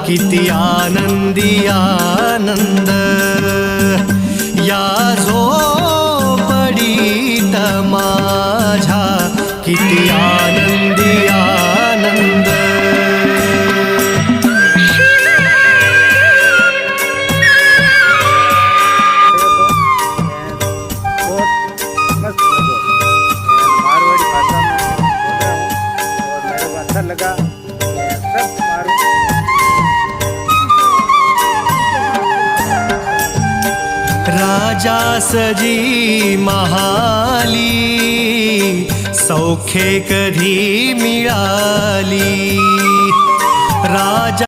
किती आनंदी आनंद या झोपडीत माझ्या, किती आनंदी आनंद। लगा सब राजा सजी महाली सौख्ये कधी मिळाली। राजा